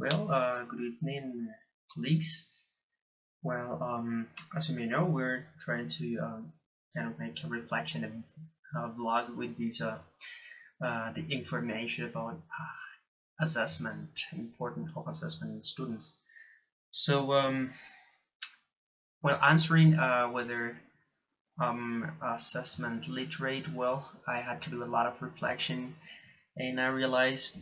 Good evening, colleagues. As you may know, we're trying to kind of make a reflection and vlog with the information about assessment, importance of assessment in students. So, answering whether assessment literate, I had to do a lot of reflection, and I realized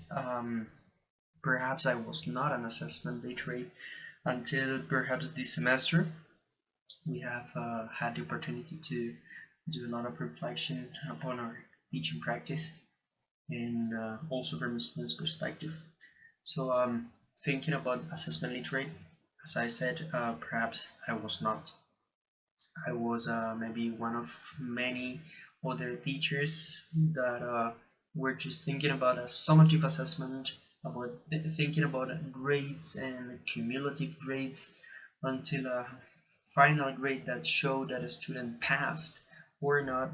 perhaps I was not an assessment literate until perhaps this semester. We have had the opportunity to do a lot of reflection upon our teaching practice and also from a student's perspective. So, thinking about assessment literate, as I said, perhaps I was not. I was maybe one of many other teachers that were just thinking about a summative assessment, about thinking about grades and cumulative grades until a final grade that showed that a student passed or not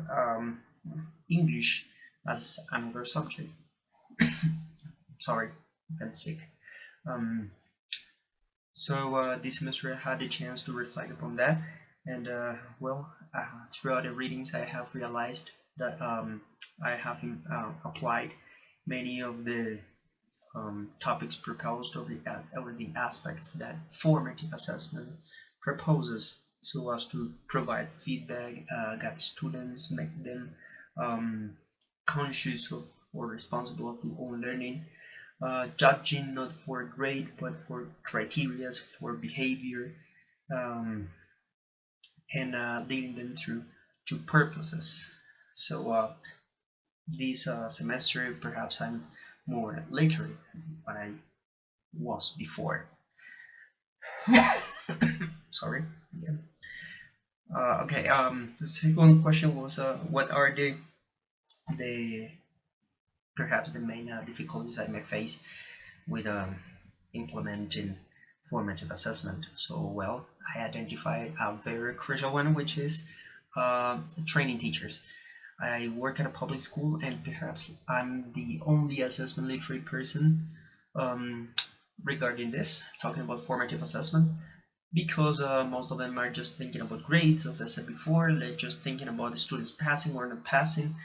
English as another subject. Sorry, I'm sick. Um, this semester I had the chance to reflect upon that, and throughout the readings I have realized that I have applied many of the topics proposed over the aspects that formative assessment proposes, so as to provide feedback, guide students, make them um, conscious of or responsible of their own learning, judging not for grade but for criteria, for behavior, um, and leading them through to purposes. So this semester, perhaps I'm more literate than I was before. Sorry. Yeah. Okay. The second question was, what are the perhaps the main difficulties I may face with implementing formative assessment? So, I identified a very crucial one, which is training teachers. I work at a public school, and perhaps I'm the only assessment literate person um, regarding this, talking about formative assessment, because most of them are just thinking about grades, as I said before. They're just thinking about the students passing or not passing,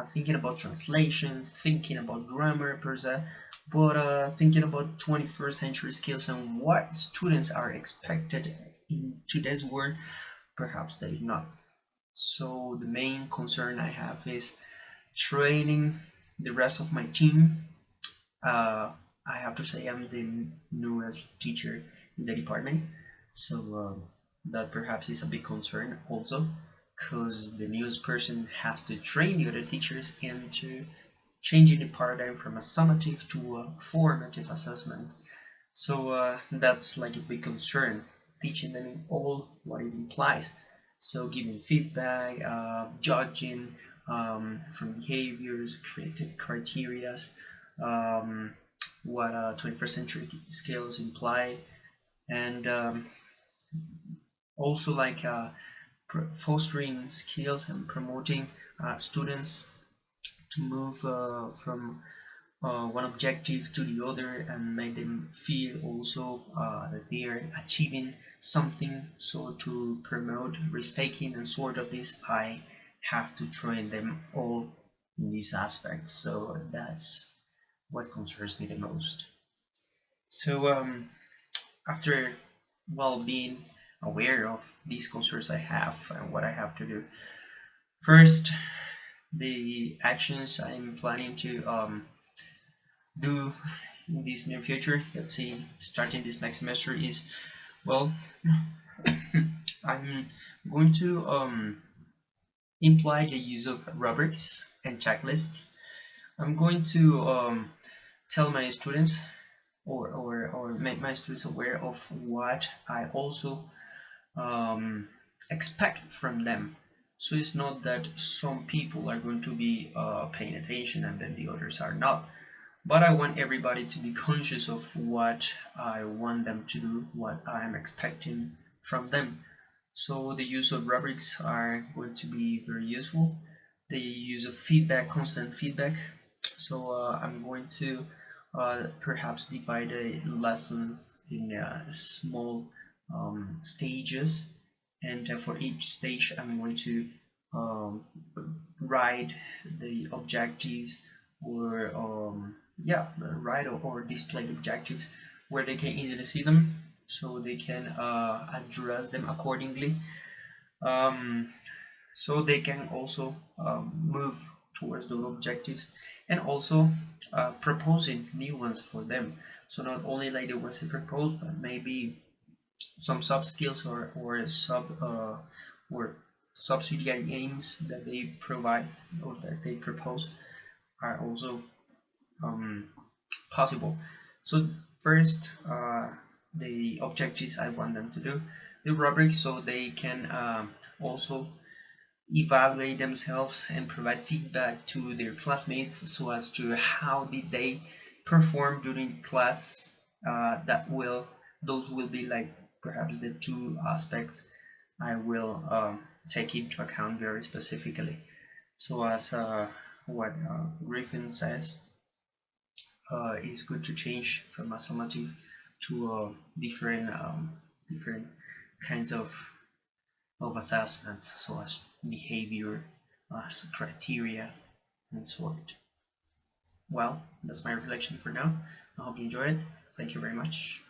thinking about translation, thinking about grammar per se, but thinking about 21st century skills and what students are expected in today's world, perhaps they do not. So the main concern I have is training the rest of my team. I have to say I'm the newest teacher in the department, so that perhaps is a big concern also, because the newest person has to train the other teachers into changing the paradigm from a summative to a formative assessment. So that's like a big concern, teaching them in all what it implies. So giving feedback, judging from behaviors, creative criteria, um, what 21st century skills imply, and also like fostering skills and promoting students to move from one objective to the other and make them feel also that they are achieving something. So to promote risk-taking and sort of this, I have to train them all in these aspects. So that's what concerns me the most. So after being aware of these concerns I have and what I have to do, first the actions I'm planning to do in this near future, let's see, starting this next semester, is, well, I'm going to imply the use of rubrics and checklists. I'm going to tell my students, or make my students aware of what I also expect from them. So it's not that some people are going to be paying attention and then the others are not. But I want everybody to be conscious of what I want them to do, what I'm expecting from them. So the use of rubrics are going to be very useful. The use of feedback, constant feedback. So I'm going to perhaps divide the lessons in small stages, and for each stage I'm going to um, write the objectives, or yeah, write or display the objectives where they can easily see them, so they can address them accordingly, um, so they can also move towards those objectives, and also proposing new ones for them. So not only like the ones they propose, but maybe some sub skills, or subsidiary aims that they provide or that they propose are also um, possible. So first, the objectives I want them to do the rubrics, so they can also evaluate themselves and provide feedback to their classmates, so as to how did they perform during class. That will Those will be like perhaps the two aspects I will take into account very specifically. So as what Griffin says, it's good to change from a summative to different kinds of assessments, so as behavior, as criteria, and so on. Well, that's my reflection for now. I hope you enjoyed. Thank you very much.